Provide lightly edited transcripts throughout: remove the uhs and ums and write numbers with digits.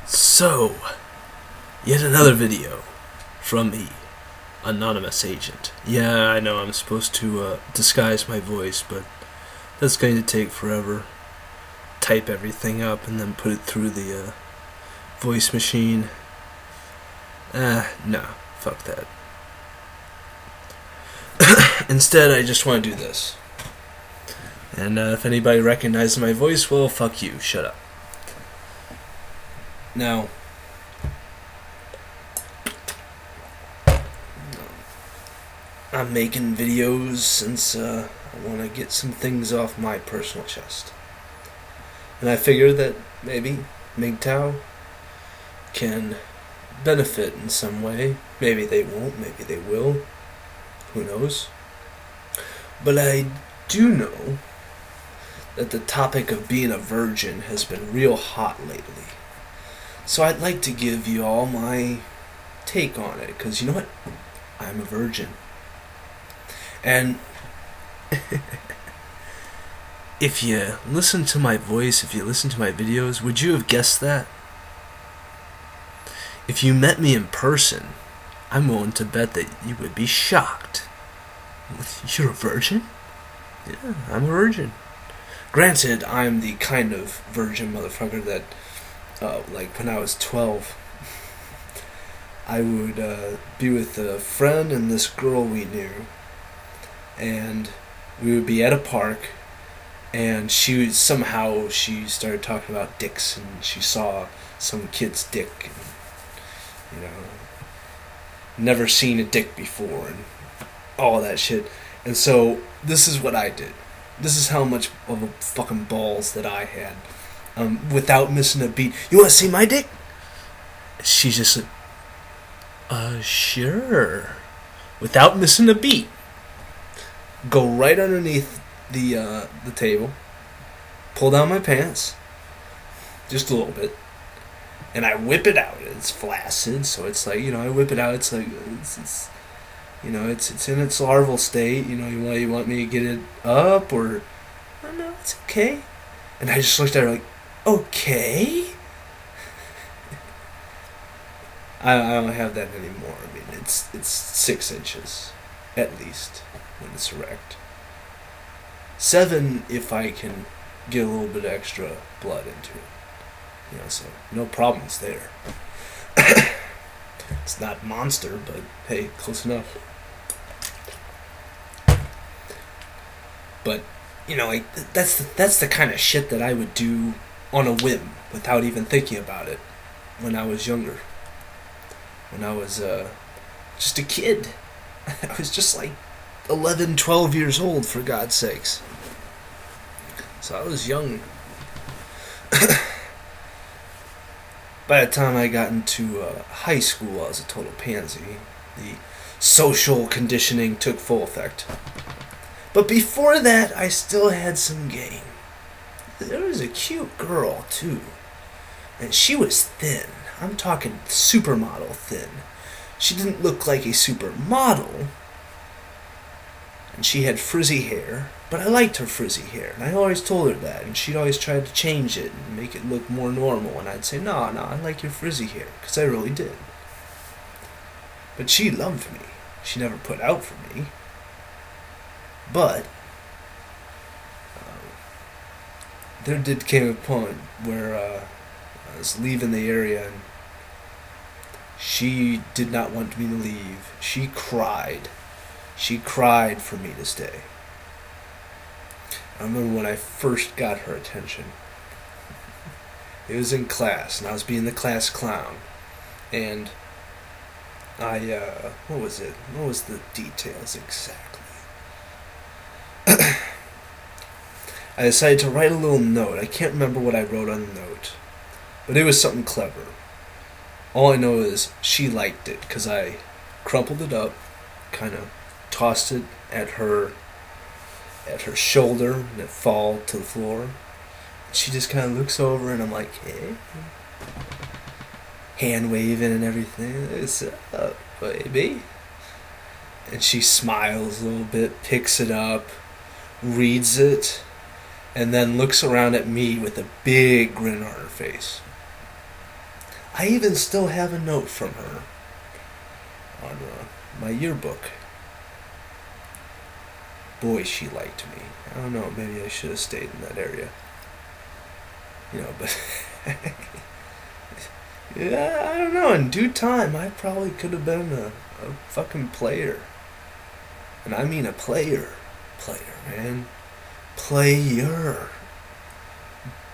So, yet another video from me, Anonymous Agent. Yeah, I know I'm supposed to disguise my voice, but that's going to take forever. Type everything up and then put it through the voice machine. No, fuck that. Instead, I just want to do this. And if anybody recognizes my voice, well, fuck you, shut up. Now, I'm making videos since I want to get some things off my personal chest. And I figured that maybe MGTOW can benefit in some way. Maybe they won't, maybe they will. Who knows? But I do know that the topic of being a virgin has been real hot lately. So I'd like to give you all my take on it, because you know what? I'm a virgin. And if you listen to my voice, if you listen to my videos, would you have guessed that? If you met me in person, I'm willing to bet that you would be shocked. You're a virgin? Yeah, I'm a virgin. Granted, I'm the kind of virgin motherfucker that like when I was 12, I would be with a friend and this girl we knew, and we would be at a park, and she started talking about dicks, and she saw some kid's dick, and, you know, never seen a dick before, and all that shit. And so this is what I did. This is how much of a fucking balls that I had. Without missing a beat. You want to see my dick? She just said, sure. Without missing a beat. Go right underneath the table. Pull down my pants. Just a little bit. And I whip it out. It's flaccid, so it's like, you know, I whip it out. It's like, it's you know, it's in its larval state. You know, you want me to get it up, or, oh, no, it's okay. And I just looked at her like, okay. I don't have that anymore. I mean, it's 6 inches at least when it's erect. 7 if I can get a little bit extra blood into it. You know, so no problems there. It's not monster, but hey, close enough. But you know, like that's the kind of shit that I would do on a whim without even thinking about it when I was younger. When I was just a kid. I was just like 11, 12 years old, for God's sakes. So I was young. By the time I got into high school, I was a total pansy. The social conditioning took full effect. But before that, I still had some game. There was a cute girl, too. And she was thin. I'm talking supermodel thin. She didn't look like a supermodel. And she had frizzy hair. But I liked her frizzy hair. And I always told her that. And she'd always tried to change it and make it look more normal. And I'd say, no, I like your frizzy hair. Because I really did. But she loved me. She never put out for me. But there did came a point where I was leaving the area, and she did not want me to leave. She cried. She cried for me to stay. I remember when I first got her attention. It was in class, and I was being the class clown. And I, what was it? What was the details exactly? I decided to write a little note. I can't remember what I wrote on the note, but it was something clever. All I know is she liked it, because I crumpled it up, kind of tossed it at her shoulder, and it fall to the floor. She just kind of looks over, and I'm like, hey, hand waving and everything. What's up, baby? And she smiles a little bit, picks it up, reads it, and then looks around at me with a big grin on her face. I even still have a note from her on my yearbook. Boy, she liked me. I don't know, maybe I should have stayed in that area. You know, but yeah, I don't know, in due time I probably could have been a fucking player. And I mean a player, man. Player.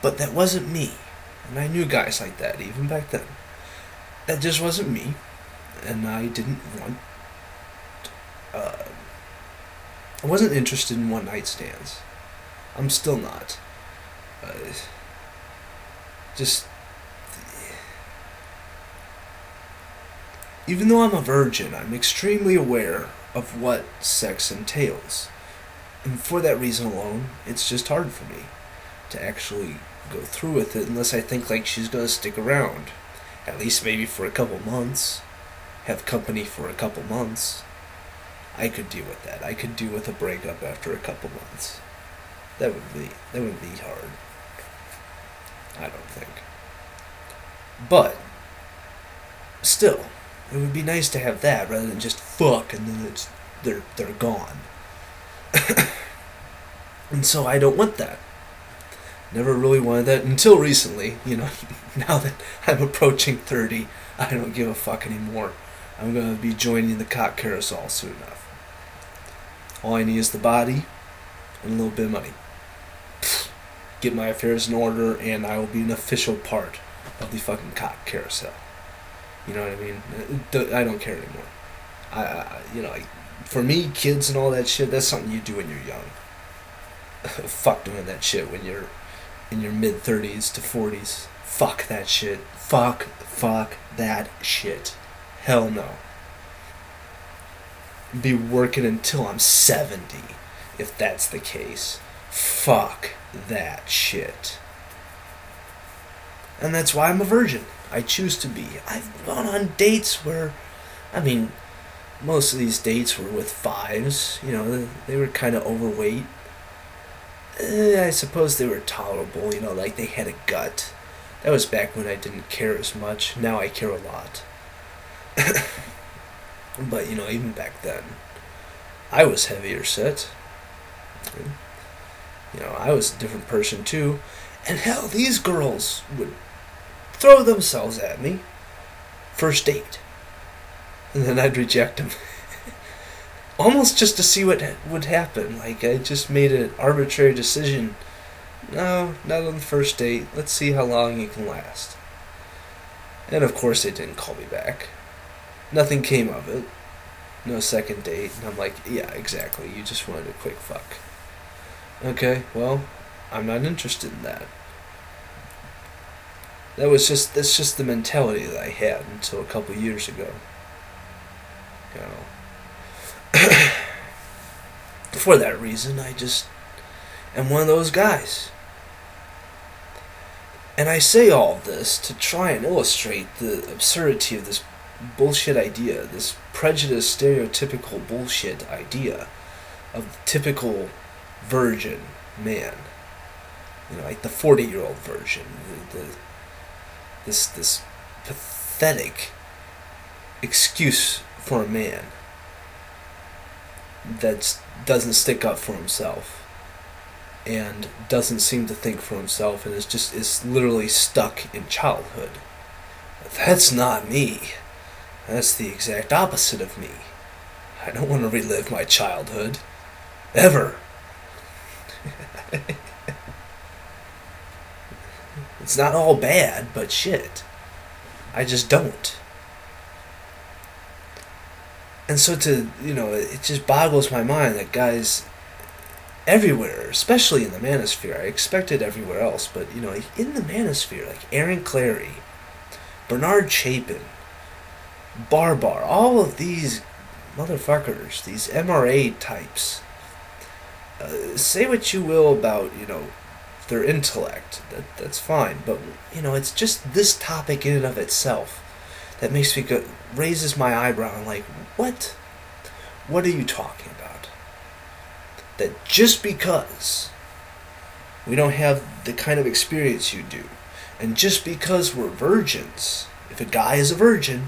But that wasn't me. And I knew guys like that even back then. That just wasn't me. And I didn't want... I wasn't interested in one night stands. I'm still not. Just... Even though I'm a virgin, I'm extremely aware of what sex entails. And for that reason alone, it's just hard for me to actually go through with it unless I think like she's gonna stick around. At least maybe for a couple months. Have company for a couple months. I could deal with that. I could deal with a breakup after a couple months. That wouldn't be hard. I don't think. But still, it would be nice to have that rather than just fuck and then they're gone. And so I don't want that. Never really wanted that until recently. You know, now that I'm approaching 30, I don't give a fuck anymore. I'm going to be joining the cock carousel soon enough. All I need is the body and a little bit of money. Get my affairs in order and I will be an official part of the fucking cock carousel. You know what I mean? I don't care anymore. You know, for me, kids and all that shit, that's something you do when you're young. Fuck doing that shit when you're in your mid-30s to 40s. Fuck that shit. Fuck that shit. Hell no. Be working until I'm 70, if that's the case. Fuck that shit. And that's why I'm a virgin. I choose to be. I've gone on dates where, I mean, most of these dates were with fives. You know, they were kind of overweight. I suppose they were tolerable, you know, like they had a gut. That was back when I didn't care as much. Now I care a lot. But, you know, even back then, I was heavier set. You know, I was a different person too. And hell, these girls would throw themselves at me. First date. And then I'd reject them. Almost just to see what would happen. Like, I just made an arbitrary decision. No, not on the first date. Let's see how long you can last. And of course they didn't call me back. Nothing came of it. No second date. And I'm like, yeah, exactly. You just wanted a quick fuck. Okay, well, I'm not interested in that. That's just the mentality that I had until a couple years ago. You know. For that reason, I just am one of those guys. And I say all of this to try and illustrate the absurdity of this bullshit idea, this prejudiced, stereotypical bullshit idea of the typical virgin man. You know, like the 40-year-old virgin, this pathetic excuse for a man that doesn't stick up for himself and doesn't seem to think for himself and is literally stuck in childhood. That's not me. That's the exact opposite of me. I don't want to relive my childhood. Ever. It's not all bad, but shit. I just don't. And so it just boggles my mind that guys everywhere, especially in the manosphere, I expect it everywhere else, but, you know, in the manosphere, like Aaron Clary, Bernard Chapin, Barbar, all of these motherfuckers, these MRA types, say what you will about, you know, their intellect, that's fine, but, you know, it's just this topic in and of itself that makes me raises my eyebrow and like, what are you talking about? That just because we don't have the kind of experience you do, and just because we're virgins, If a guy is a virgin,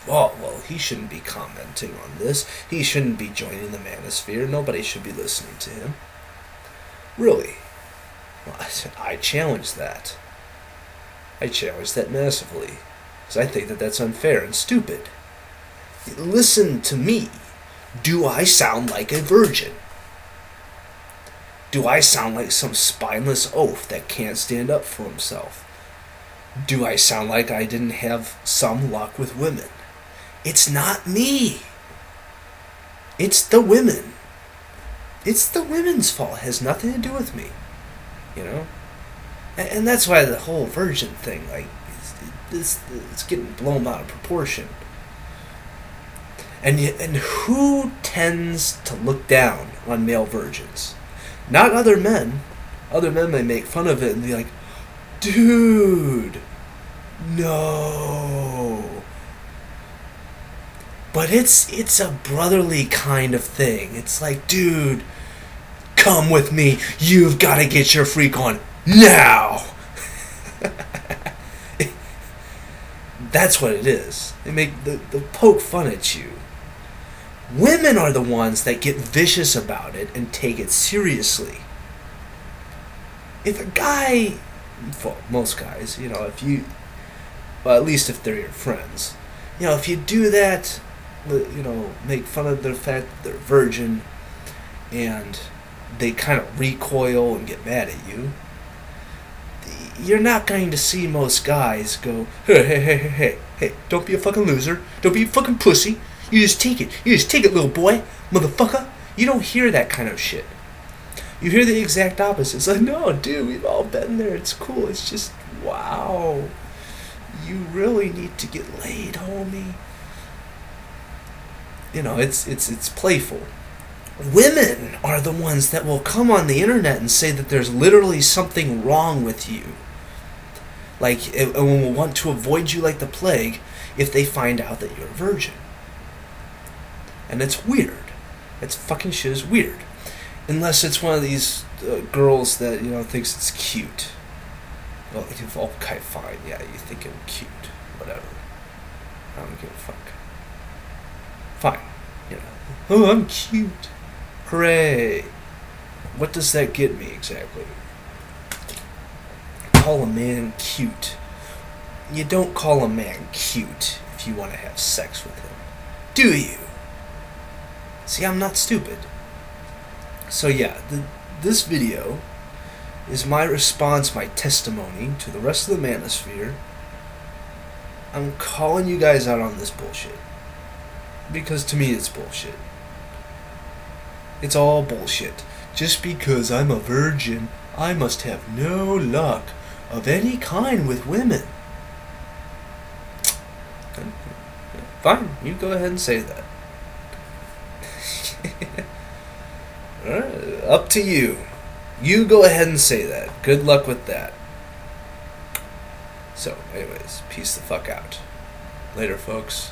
well, he shouldn't be commenting on this. He shouldn't be joining the manosphere. Nobody should be listening to him. Really. Well, I challenge that. I challenge that massively. Because I think that that's unfair and stupid. Listen to me. Do I sound like a virgin? Do I sound like some spineless oaf that can't stand up for himself? Do I sound like I didn't have some luck with women? It's not me. It's the women. It's the women's fault. It has nothing to do with me. You know? And that's why the whole virgin thing, like, it's getting blown out of proportion. And who tends to look down on male virgins? Not other men. Other men may make fun of it and be like, dude, no. But it's a brotherly kind of thing. It's like, dude, come with me. You've got to get your freak on now. That's what it is. They make the poke fun at you. Women are the ones that get vicious about it and take it seriously. If a guy, well, most guys, you know, if you, well, at least if they're your friends, you know, if you do that, you know, make fun of the fact that they're virgin, and they kind of recoil and get mad at you, you're not going to see most guys go, hey, don't be a fucking loser, don't be a fucking pussy, you just take it, little boy, motherfucker. You don't hear that kind of shit. You hear the exact opposite. It's like, no, dude, we've all been there, it's cool, it's just, wow, you really need to get laid, homie. You know, it's playful. Women are the ones that will come on the internet and say that there's literally something wrong with you. Like, and will want to avoid you like the plague if they find out that you're a virgin. And it's weird. It's fucking shit is weird. Unless it's one of these girls that, you know, thinks it's cute. Well, okay, fine, yeah, you think it cute. Whatever. I don't give a fuck. Fine. You know. Oh, I'm cute. Hooray. What does that get me exactly? Call a man cute. You don't call a man cute if you want to have sex with him. Do you? See, I'm not stupid. So yeah, this video is my response, my testimony to the rest of the manosphere. I'm calling you guys out on this bullshit. Because to me it's bullshit. It's all bullshit. Just because I'm a virgin, I must have no luck of any kind with women. Fine, you go ahead and say that. Alright, up to you. You go ahead and say that. Good luck with that. So, anyways, peace the fuck out. Later, folks.